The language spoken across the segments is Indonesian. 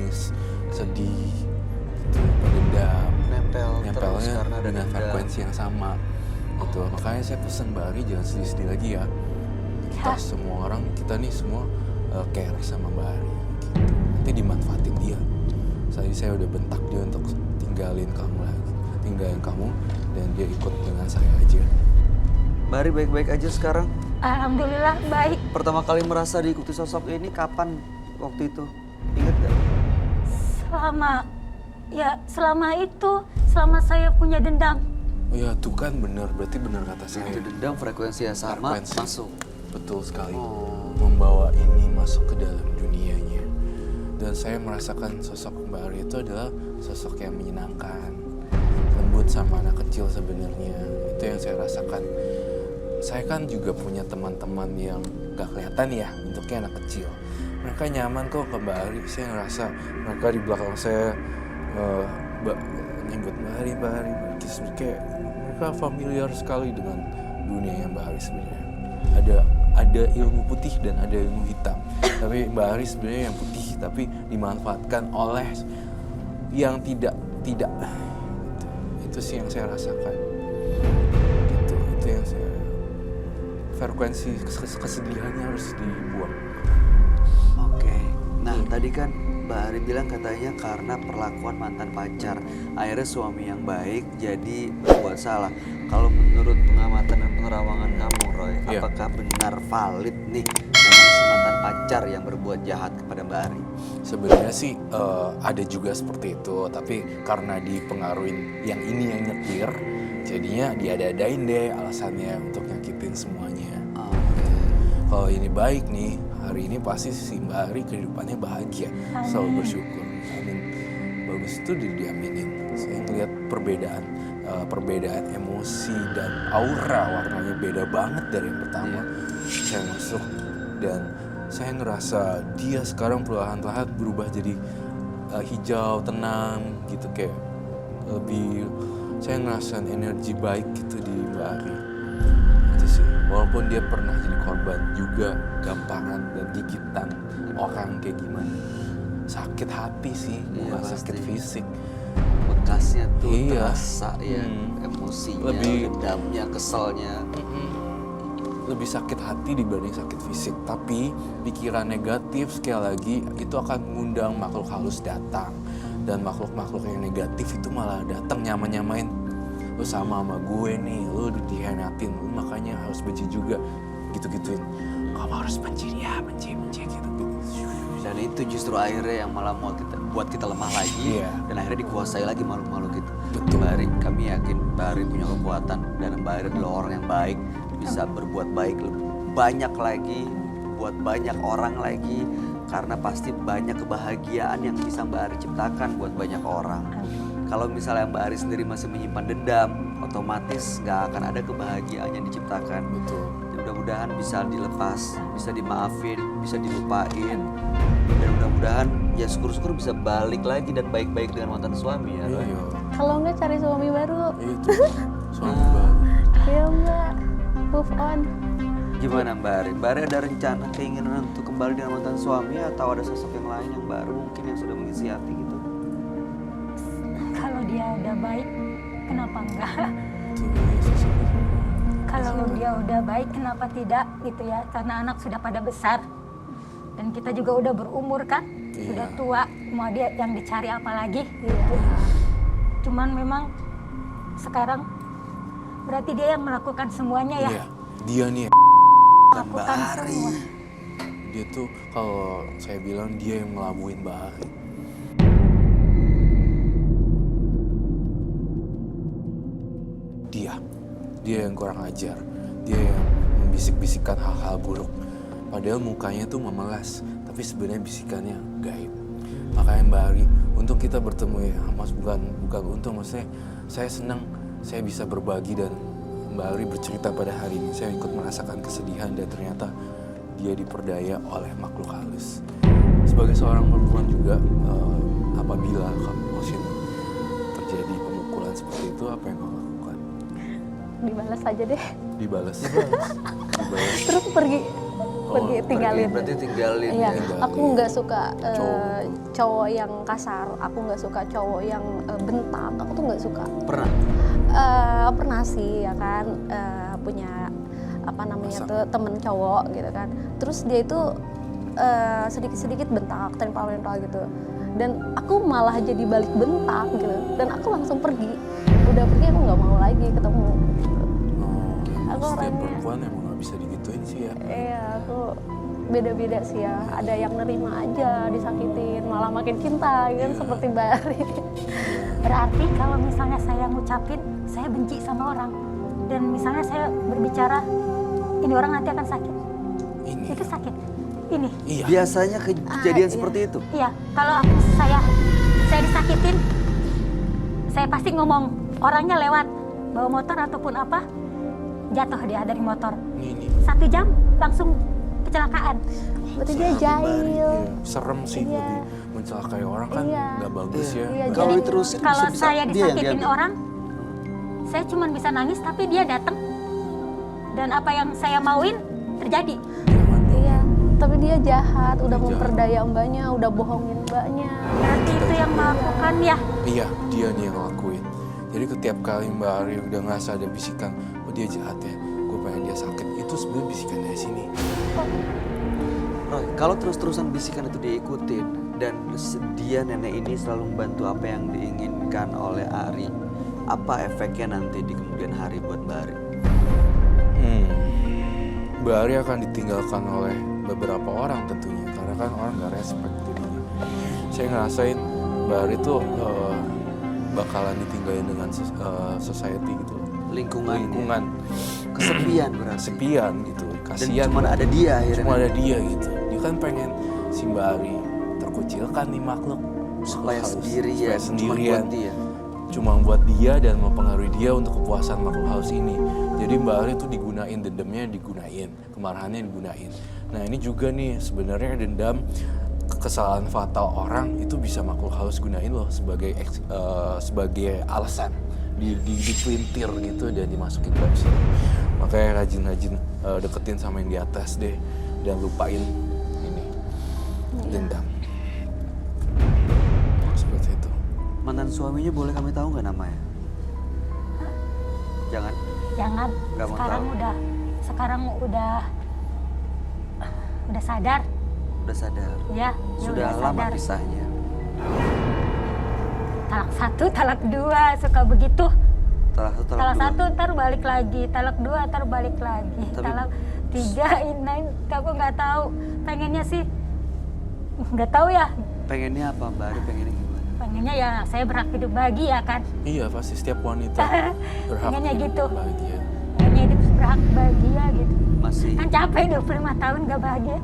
nangis, sedih, gitu, pendendam, Nempelnya nempelnya dengan frekuensi yang sama. Gitu. Makanya saya pesan Mbak Ari jangan sedih-sedih lagi ya. Kita semua orang, kita nih semua care sama Mbak Ari. Gitu. Nanti dimanfaatin dia. Saya udah bentak dia untuk tinggalin kamu lagi, tinggalin kamu, dan dia ikut dengan saya aja. Mbak Ari baik-baik aja sekarang? Alhamdulillah baik. Pertama kali merasa diikuti sosok ini kapan waktu itu? Ingat gak? Selama saya punya dendam. Oh ya tuh kan bener, berarti bener kata saya. Itu dendam frekuensi yang sama Frekuensi. masuk. Betul sekali. Membawa ini masuk ke dalam dunianya. Dan saya merasakan sosok Mbak Ari itu adalah sosok yang menyenangkan. Lembut sama anak kecil sebenarnya. Itu yang saya rasakan. Saya kan juga punya teman-teman yang gak kelihatan ya bentuknya anak kecil. Mereka nyaman kok ke Mbak Ari. Saya ngerasa mereka di belakang saya nyebut Mbak Ari. Terus kayak mereka familiar sekali dengan dunia yang Mbak Ari sebenarnya. Ada ilmu putih dan ada ilmu hitam. Tapi Mbak Ari sebenarnya yang putih tapi dimanfaatkan oleh yang tidak. Itu sih yang saya rasakan. Itu yang saya frekuensi kesedihannya harus dibuang. Oke. Nah, tadi kan Mbak Ari bilang katanya karena perlakuan mantan pacar. Akhirnya suami yang baik jadi berbuat salah. Kalau menurut pengamatan dan penerawangan kamu, Roy, apakah benar valid nih memang si mantan pacar yang berbuat jahat kepada Mbak Ari? Sebenarnya sih ada juga seperti itu, tapi karena dipengaruhi yang ini yang nyetir, jadinya diada-adain deh alasannya untuk nyakitin semuanya. Kalau ini baik nih, hari ini pasti si Mbak Ari kehidupannya bahagia, selalu bersyukur. Amin. Bagus itu diaminin. Saya ngeliat perbedaan emosi dan aura warnanya beda banget dari yang pertama. Saya masuk dan saya ngerasa dia sekarang perlahan-lahan berubah jadi hijau, tenang gitu, kayak lebih, saya ngerasain energi baik gitu di Mbak Ari. Itu sih, walaupun dia pernah jadi korban juga gampangan dan gigitan orang kayak gimana. Sakit hati sih, bukan sakit fisik. Bekasnya tuh terasa ya, emosinya, lebih dendamnya, keselnya. Lebih sakit hati dibanding sakit fisik. Tapi pikiran negatif sekali lagi itu akan mengundang makhluk halus datang. Dan makhluk-makhluk yang negatif itu malah datang nyamain lu sama gue nih, lu dihianatin, lu makanya harus benci juga, gitu-gituin. Kamu harus benci dia, benci gitu. Dan itu justru akhirnya yang malah buat kita lemah lagi. Dan akhirnya dikuasai lagi makhluk-makhluk itu. Betul. Mbak Ari, kami yakin Mbak Ari punya kekuatan dan Mbak Ari adalah orang yang baik, bisa berbuat baik banyak lagi, buat banyak orang lagi, karena pasti banyak kebahagiaan yang bisa Mbak Ari ciptakan buat banyak orang. Kalau misalnya Mbak Ari sendiri masih menyimpan dendam, otomatis nggak akan ada kebahagiaan yang diciptakan. Betul. Mudah-mudahan bisa dilepas, bisa dimaafin, bisa dilupain, dan mudah-mudahan ya syukur-syukur bisa balik lagi dan baik-baik dengan mantan suami ya. Iya. Kalau nggak cari suami baru. Itu suami baru. Ayo Mbak, move on. Gimana Mbak Ari? Mbak Ari ada rencana, keinginan untuk kembali dengan mantan suami atau ada sosok yang lain yang baru mungkin yang sudah mengisi hati gitu? Kalau dia udah baik, kenapa enggak? Tuh, Kalau dia udah baik, kenapa tidak gitu ya? Karena anak sudah pada besar. Dan kita juga udah berumur kan? Sudah tua, mau dia yang dicari apa lagi gitu. Cuman memang sekarang berarti dia yang melakukan semuanya ya? Iya, dia nih Melakukan semua. dia tuh kalau saya bilang dia yang ngelabuin Mbak Ari. Dia yang kurang ajar, dia yang membisik-bisikkan hal-hal buruk. Padahal mukanya tuh memelas, tapi sebenarnya bisikannya gaib. Makanya Mbak Ari, untung kita bertemu ya, Mas, bukan untung, maksudnya saya senang saya bisa berbagi dan Mbak Ari bercerita pada hari ini. Saya ikut merasakan kesedihan dan ternyata dia diperdaya oleh makhluk halus. Sebagai seorang perempuan juga, apabila kamu terjadi pemukulan seperti itu, apa yang kamu lakukan? Dibalas aja deh. Dibalas. Terus pergi pergi tinggalin. Berarti tinggalin Iya, ya. aku nggak suka Cowok. cowok yang kasar, aku nggak suka cowok yang bentak, aku tuh nggak suka. Pernah? Pernah sih ya kan, punya apa namanya tuh temen cowok gitu kan. Terus dia itu sedikit-sedikit bentak, tempel-tempel gitu. Dan aku malah jadi balik bentak gitu. Dan aku langsung pergi. Udah pergi aku nggak mau lagi ketemu. Aku Setiap orangnya- perempuan emang gak bisa digituin sih ya. Iya, aku beda-beda sih ya. Ada yang nerima aja, disakitin, malah makin cinta kan seperti Bari. Berarti kalau misalnya saya ngucapin, saya benci sama orang. Dan misalnya saya berbicara, ini orang nanti akan sakit. Ini. Itu sakit. Ini. Iya. Biasanya kejadian iya. seperti itu? Iya, kalau saya disakitin, saya pasti ngomong orangnya lewat bawa motor ataupun apa, jatuh dia dari motor. Ini. 1 jam langsung kecelakaan. Berarti dia jahil. Iya, serem sih Iya. lebih mencelakai orang kan Iya. nggak bagus ya. Iya, Kalau Jadi, diterusin kalau bisa-bisa saya dia yang disakitin diambil. orang, saya cuma bisa nangis tapi dia datang dan apa yang saya mauin terjadi. Iya, tapi dia jahat, udah Dia memperdaya mbaknya, udah bohongin mbaknya. Berarti itu yang melakukan ya. Iya, dia nih yang ngelakuin. Jadi setiap kali Mbak Ari udah ngerasa ada bisikan, oh dia jahat ya, gue pengen dia sakit. Itu sebenarnya bisikan dari sini. Roy, kalau terus-terusan bisikan itu diikutin dan dia nenek ini selalu membantu apa yang diinginkan oleh Ari, apa efeknya nanti di kemudian hari buat Mbak Ari? Mbak Ari akan ditinggalkan oleh beberapa orang tentunya, karena kan orang nggak respect jadinya. Saya ngerasain Mbak Ari tuh bakalan ditinggalin dengan society gitu. Lingkungan. Kesepian berarti. Kesepian gitu. Dan Kasihan. cuma ada dia akhirnya. Cuma ada dia gitu. Dia kan pengen si Mbak Ari terkucilkan nih makhluk. supaya Halus. sendirian, Supaya cuma sendirian. buat dia. Cuma buat dia dan mempengaruhi dia untuk kepuasan makhluk halus ini. Jadi Mbak Ari tuh digunain, dendamnya digunain, kemarahannya digunain. Nah ini juga nih sebenarnya dendam, kesalahan fatal orang itu bisa makhluk halus gunain loh sebagai alasan dipelintir gitu dan dimasukin ke sini. Makanya rajin-rajin deketin sama yang di atas deh dan lupain ini dendam. Seperti itu. Mantan suaminya boleh kami tahu nggak namanya? Jangan. Jangan. Nggak mau Sekarang udah sadar. Udah sadar. Ya, dia Sudah udah lama sadar. pisahnya. Talak 1, talak 2, suka begitu. Talak Talak dua. 1 ntar balik lagi, talak 2 ntar balik lagi, Tapi- talak 3 ini aku nggak tahu. Pengennya sih nggak tahu ya. Pengennya apa Mbak Ari? Pengennya gimana? Pengennya ya saya berhak hidup bahagia kan. Iya pasti setiap wanita berhak Pengennya hidup gitu. bahagia. Pengennya hidup berhak bahagia gitu. Masih. Kan capek 25 tahun nggak bahagia.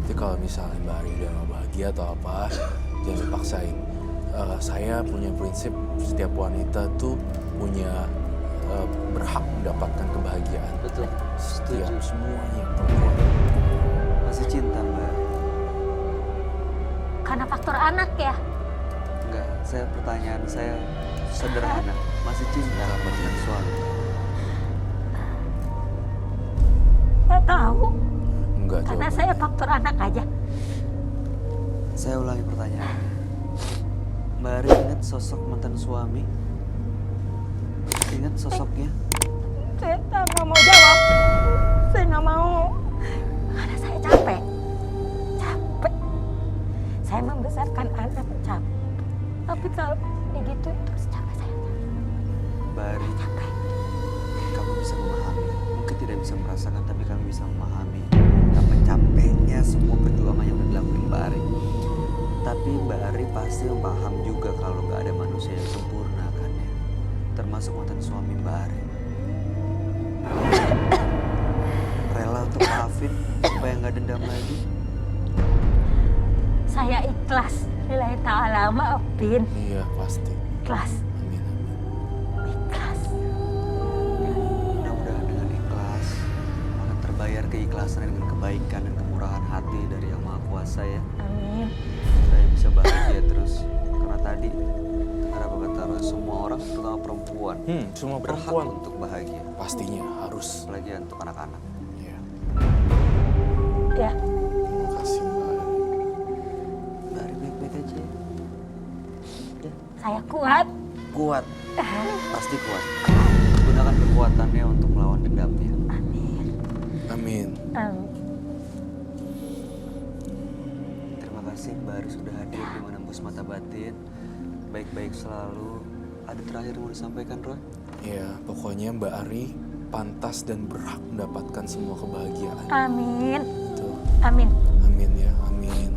Jadi kalau misalnya Mbak Ari udah gak bahagia atau apa, jangan dipaksain. Saya punya prinsip setiap wanita tuh punya berhak mendapatkan kebahagiaan. Betul. Setiap Setuju. semuanya perempuan. Masih cinta Mbak Ari? Karena faktor anak ya. Enggak. Pertanyaan saya sederhana. Masih cinta sama mantan suami? Nggak tahu. Enggak Karena jawabannya. saya faktor anak aja. Saya ulangi pertanyaannya. Mbak Ari ingat sosok mantan suami? Ingat sosoknya? Saya nggak mau jawab. Saya nggak mau. Karena saya capek. Capek. Saya membesarkan anak capek. Tapi kalau begitu terus capek saya. Mbak Ari, kamu bisa memahami. Mungkin tidak bisa merasakan, tapi kami bisa memahami betapa capeknya semua perjuangan yang udah dilakuin Mbak Ari. Tapi Mbak Ari pasti paham juga kalau nggak ada manusia yang sempurna kan ya. Termasuk mantan suami Mbak Ari. Rela untuk maafin supaya nggak dendam lagi. Saya ikhlas. Lillahi ta'ala maafin. Iya pasti. Ikhlas. Amin amin. Ikhlas. Mudah-mudahan dengan ikhlas akan terbayar keikhlasan dengan kebaikan dan kemurahan hati dari Yang Maha Kuasa ya. Amin. Saya bisa bahagia terus karena tadi dengar apa kata Roy, semua orang terutama perempuan Semua berhak perempuan untuk bahagia, pastinya harus. apalagi untuk anak-anak. Iya. Ya. Terima kasih Mbak Ari. Mbak Ari baik-baik aja. Ya, Saya kuat. kuat. Pasti kuat. Gunakan kekuatannya untuk melawan dendamnya. Amin. Amin. Terima kasih Mbak Ari sudah hadir di Menembus Mata Batin. Baik-baik selalu. Ada terakhir mau disampaikan, Roy? Ya, pokoknya Mbak Ari pantas dan berhak mendapatkan semua kebahagiaan. Amin. Tuh. Amin. Amin ya, amin.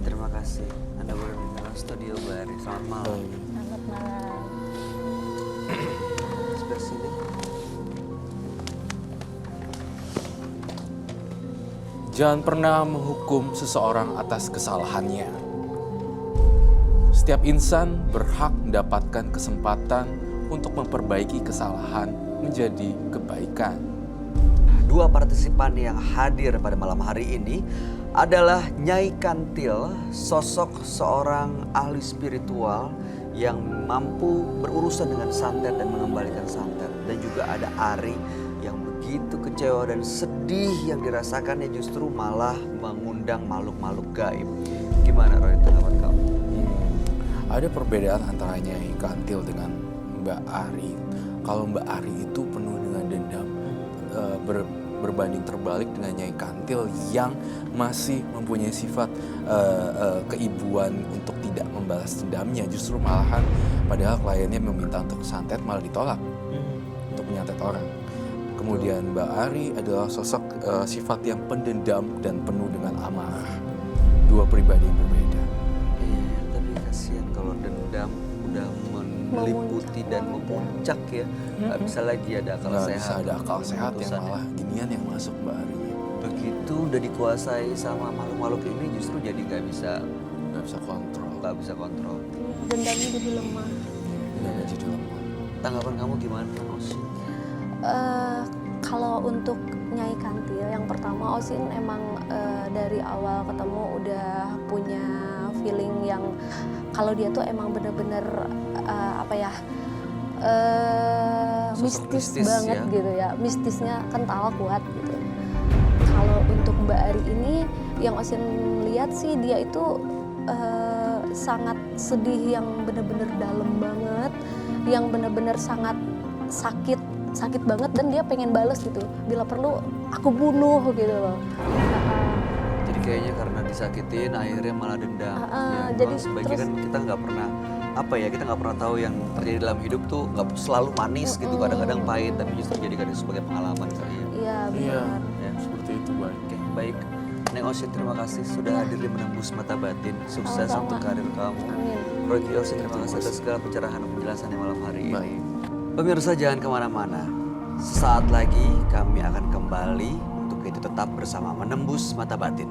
Terima kasih. Anda boleh meninggalkan studio Mbak Ari. Selamat malam. Baik. Selamat malam. Sebelah sini. Jangan pernah menghukum seseorang atas kesalahannya. Setiap insan berhak mendapatkan kesempatan untuk memperbaiki kesalahan menjadi kebaikan. Dua partisipan yang hadir pada malam hari ini adalah Nyai Kantil, sosok seorang ahli spiritual yang mampu berurusan dengan santet dan mengembalikan santet. Dan juga ada Ari yang begitu kecewa dan sedih yang dirasakannya justru malah mengundang makhluk-makhluk gaib. Gimana Roy tanggapan kamu? Ada perbedaan antara Nyai Kantil dengan Mbak Ari. Kalau Mbak Ari itu penuh dengan dendam, berbanding terbalik dengan Nyai Kantil yang masih mempunyai sifat keibuan untuk tidak membalas dendamnya. Justru malahan padahal kliennya meminta untuk santet malah ditolak untuk menyantet orang. Kemudian Mbak Ari adalah sosok sifat yang pendendam dan penuh dengan amarah. Dua pribadi yang berbeda. Iya, tapi kasihan kalau dendam udah meliputi dan memuncak ya. Gak bisa lagi ada akal Nggak sehat. bisa ada akal sehat yang Keputusan. malah ginian yang masuk Mbak Ari. Begitu udah dikuasai sama makhluk-makhluk ini justru jadi Nggak bisa kontrol. gak bisa kontrol. Dendamnya jadi lemah. Dan jadi lemah. Tanggapan kamu gimana, Osin? Kalau untuk Nyai Kantil, yang pertama Osin emang dari awal ketemu udah punya feeling yang kalau dia tuh emang bener-bener Sosok mistis mistis banget ya. gitu ya, mistisnya kental kuat gitu. Kalau untuk Mbak Ari ini yang Osin lihat sih dia itu sangat sedih yang bener-bener dalam banget, yang bener-bener sangat sakit banget dan dia pengen bales gitu. Bila perlu aku bunuh gitu loh. Jadi kayaknya karena disakitin akhirnya malah dendam. Jadi Memang sebaiknya kan kita nggak pernah kita nggak pernah tahu yang terjadi dalam hidup tuh nggak selalu manis gitu, kadang-kadang pahit, tapi justru jadikan itu sebagai pengalaman kali ya. Iya Iya, benar. Ya. seperti itu baik. Oke, baik. Neng Osin terima kasih sudah hadir di Menembus Mata Batin. Sukses Sama-sama. untuk karir kamu. Amin. Roy Osin terima kasih atas segala pencerahan dan penjelasannya malam hari ini. Baik. Pemirsa jangan kemana-mana. Sesaat lagi kami akan kembali untuk itu tetap bersama Menembus Mata Batin.